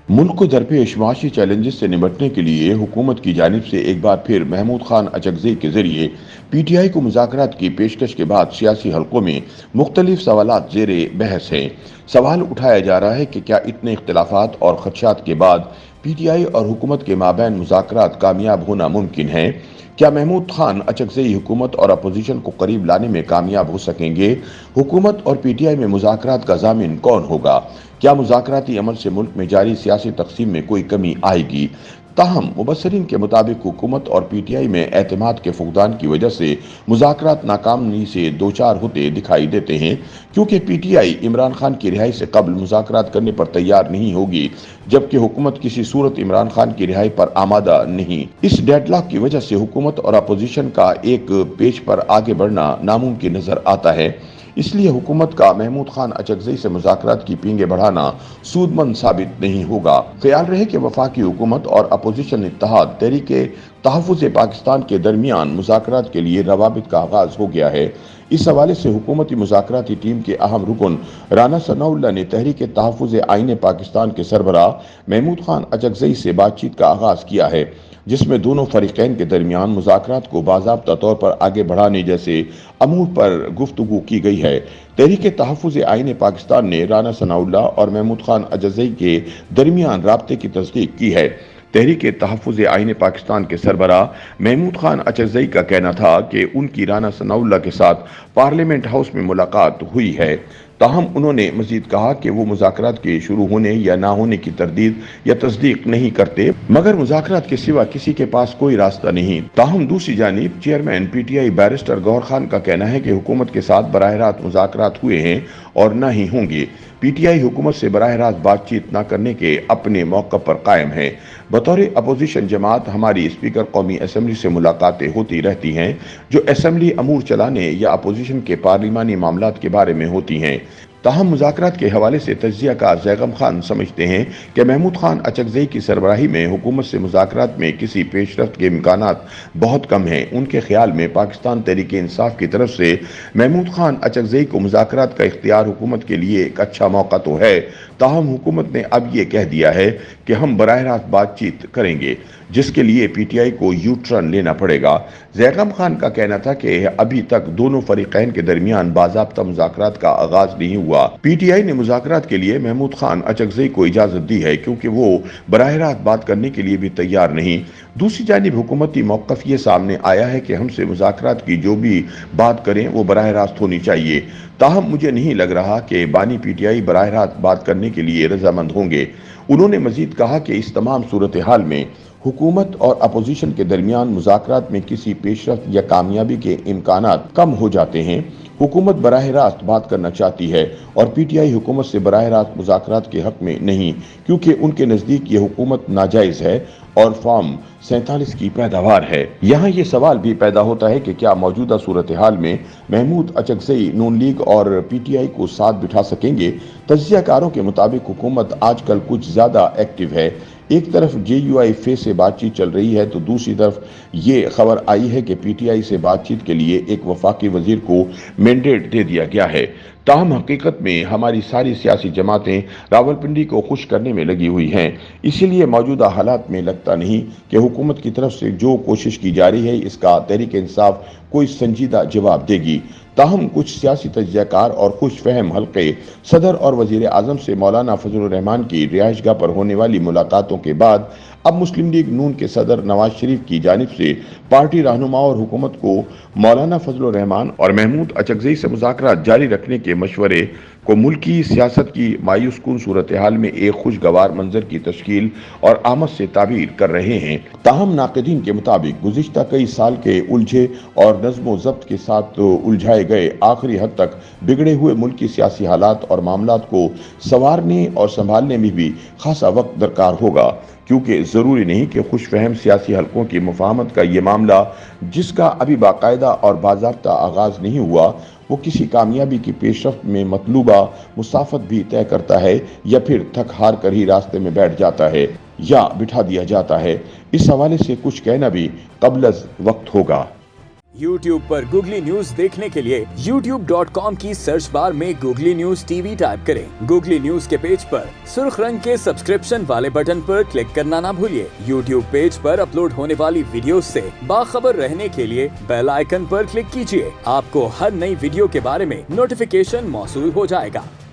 मुल्क को दरपेश माशी चैलेंजेस से निपटने के लिए हुकूमत की जानिब से एक बार फिर महमूद खान अचकज़ई के जरिए पीटीआई को मुज़ाकरात की पेशकश के बाद सियासी हलकों में मुख्तलिफ सवालात ज़ेरे बहस हैं। सवाल उठाया जा रहा है कि क्या इतने इख्तिलाफात और खदशात के बाद पीटीआई और हुकूमत के माबैन मुज़ाकरात कामयाब होना मुमकिन है। क्या महमूद खान अचकज़ई हुकूमत और अपोजिशन को करीब लाने में कामयाब हो सकेंगे? हुकूमत और पीटीआई में मुज़ाकरात का ज़ामिन कौन होगा? क्या मुज़ाकराती अमल से मुल्क में जारी सियासी तक़सीम में कोई कमी आएगी? ताहम मुबस्सरीन के मुताबिक हुकूमत और पीटीआई में एतमाद के फुकदान की वजह से मुज़ाकरात नाकामी से दो चार होते दिखाई देते हैं, क्योंकि पीटीआई इमरान खान की रिहाई से कबल मुज़ाकरात करने पर तैयार नहीं होगी, जबकि हुकूमत किसी सूरत इमरान खान की रिहाई पर आमादा नहीं। इस डेडलॉक की वजह से हुकूमत और अपोजिशन का एक पेज पर आगे बढ़ना नामुमकिन नजर आता है। इसलिए हुकूमत का महमूद खान अचकज़ई से मुज़ाकरात की पींगे बढ़ाना सूदमंद साबित नहीं होगा। ख्याल रहे कि वफाकी हुकूमत और अपोजिशन इत्तेहाद तहरीके तहफ़्फ़ुज़ पाकिस्तान के दरमियान मुज़ाकरात के लिए रवाबित का आगाज़ हो गया है। इस हवाले से हुकूमती मुज़ाकराती टीम के अहम रुकन राना सनाउल्लाह ने तहरीके तहफ़्फ़ुज़ आईन पाकिस्तान के सरबराह महमूद खान अचकज़ई से बातचीत का आगाज़ किया है, जिसमें दोनों फरीकैन के दरमियान मुज़ाकरात को बाज़ाब्ता तौर पर आगे बढ़ाने जैसे अमूर पर गुफ्तगू की गई है। तहरीके तहफ़्फ़ुज़ आईन पाकिस्तान ने राना सनाउल्लाह और महमूद खान अचकज़ई के दरमियान राब्ते की तस्दीक की है। तहरीके तहफ़्फ़ुज़ आईन पाकिस्तान के सरबराह महमूद खान अचकज़ई का कहना था कि उनकी राना सनाउल्लाह के साथ पार्लियामेंट हाउस में मुलाकात हुई है। ताहम उन्होंने मजीद कहा कि वो मुज़ाकरात के शुरू होने या ना होने की तरदीद या तस्दीक नहीं करते, मगर मुज़ाकरात के सिवा किसी के पास कोई रास्ता नहीं। ताहम दूसरी जानिब chairman PTI barrister Gohar Khan का कहना है कि हुकूमत के साथ बराह रास्त मुज़ाकरात हुए हैं और न ही होंगे। पीटीआई हुकूमत से बराह रास्त बातचीत न करने के अपने मौक़िफ़ पर कायम है। बतौर अपोजिशन जमात हमारी स्पीकर कौमी असम्बली से मुलाकातें होती रहती हैं, जो असम्बली अमूर चलाने या अपोजिशन के पार्लिमानी मामलात के बारे में होती हैं। ताहम मुज़ाकरात के हवाले से तज्ज़ियाकार ज़ैगम खान समझते हैं कि महमूद खान अचकज़ई की सरबराही में हुकूमत से मुज़ाकरात में किसी पेशरफ्त के इम्कानात बहुत कम हैं। उनके ख्याल में पाकिस्तान तहरीके इंसाफ की तरफ से महमूद खान अचकज़ई को मुज़ाकरात का इख्तियार हुकूमत के लिए एक अच्छा मौका तो है, ताहम हुकूमत ने अब ये कह दिया है कि हम बराह रास्त बातचीत करेंगे, जिसके लिए पीटीआई को यू टर्न लेना पड़ेगा। ज़ैगम खान का कहना था कि अभी तक दोनों फरीकैन के दरमियान बाज़ाब्ता मुज़ाकरात का आगाज नहीं हुआ। पीटीआई ने मुज़ाकरात के लिए महमूद खान अचकज़ई को इजाज़त दी है, क्योंकि वो बराह रास्त बात करने के लिए भी तैयार नहीं। दूसरी जानिब हुकूमती मौक़िफ़ ये सामने आया है कि हमसे मुज़ाकरात की जो भी बात करें वो बराह रास्त होनी चाहिए। ताहम मुझे नहीं लग रहा कि बानी पीटीआई बराह रास्त बात करने के लिए रजामंद होंगे। उन्होंने मजीद कहा कि इस तमाम सूरत हाल में हुकूमत और अपोजिशन के दरमियान मुज़ाकरात में किसी पेशरफ्त या कामयाबी के इम्कानात कम हो जाते हैं। हुकूमत बराह रास्त बात करना चाहती है और पीटीआई हुकूमत से बराह रास्त मुज़ाकरात के हक में नहीं, क्योंकि उनके नज़दीक ये हुकूमत नाजायज़ है और फॉर्म 47 की पैदावार है। यहाँ ये सवाल भी पैदा होता है कि क्या मौजूदा सूरत हाल में महमूद अचकज़ई नून लीग और पीटीआई को साथ बिठा सकेंगे? तज्ज़ियाकारों के मुताबिक हुकूमत आजकल कुछ ज़्यादा एक्टिव है। एक तरफ JUIF से बातचीत चल रही है, तो दूसरी तरफ ये खबर आई है कि पीटीआई से बातचीत के लिए एक वफाकी वजीर को मैंडेट दे दिया गया है। ताहम हकीकत में हमारी सारी सियासी जमातें रावलपिंडी को खुश करने में लगी हुई हैं। इसीलिए मौजूदा हालात में लगता नहीं कि हुकूमत की तरफ से जो कोशिश की जा रही है इसका तहरीक इंसाफ कोई संजीदा जवाब देगी। ताहम कुछ सियासी तज्ज़ियाकार और खुश फहम हल्के सदर और वज़ीर आज़म से मौलाना फजलुर रहमान की रिहाइशगाह पर होने वाली मुलाकातों के बाद अब मुस्लिम लीग नून के सदर नवाज शरीफ की जानिब से पार्टी रहनुमा और हुकूमत को मौलाना फजलुर रहमान और महमूद अचकज़ई से मुज़ाकरात जारी रखने के मशवरे को मुल्की सियासत की मायूस कुन सूरत हाल में एक खुशगवार मंजर की तश्कील और आमद से ताबीर कर रहे हैं। ताहम नाक़दीन के मुताबिक गुज़िश्ता कई साल के उलझे और नज़्म ज़ब्त के साथ उलझाए गए आखिरी हद तक बिगड़े हुए मुल्की सियासी हालात और मामलात को संवारने और संभालने में भी खासा वक्त दरकार होगा, क्योंकि ज़रूरी नहीं कि खुश फहम सियासी हलकों की मुफाहमत का ये मामला, जिसका अभी बाकायदा और बाज़ाब्ता आगाज़ नहीं हुआ, वो किसी कामयाबी की पेशरफ्त में मतलूबा मुसाफत भी तय करता है या फिर थक हार कर ही रास्ते में बैठ जाता है या बिठा दिया जाता है। इस हवाले से कुछ कहना भी कबल वक्त होगा। YouTube पर गूगली न्यूज देखने के लिए youtube.com की सर्च बार में गूगली न्यूज टीवी टाइप करें। गूगली न्यूज के पेज पर सुर्ख रंग के सब्सक्रिप्शन वाले बटन पर क्लिक करना ना भूलिए। YouTube पेज पर अपलोड होने वाली वीडियोस से बाखबर रहने के लिए बेल आइकन पर क्लिक कीजिए। आपको हर नई वीडियो के बारे में नोटिफिकेशन मौसूल हो जाएगा।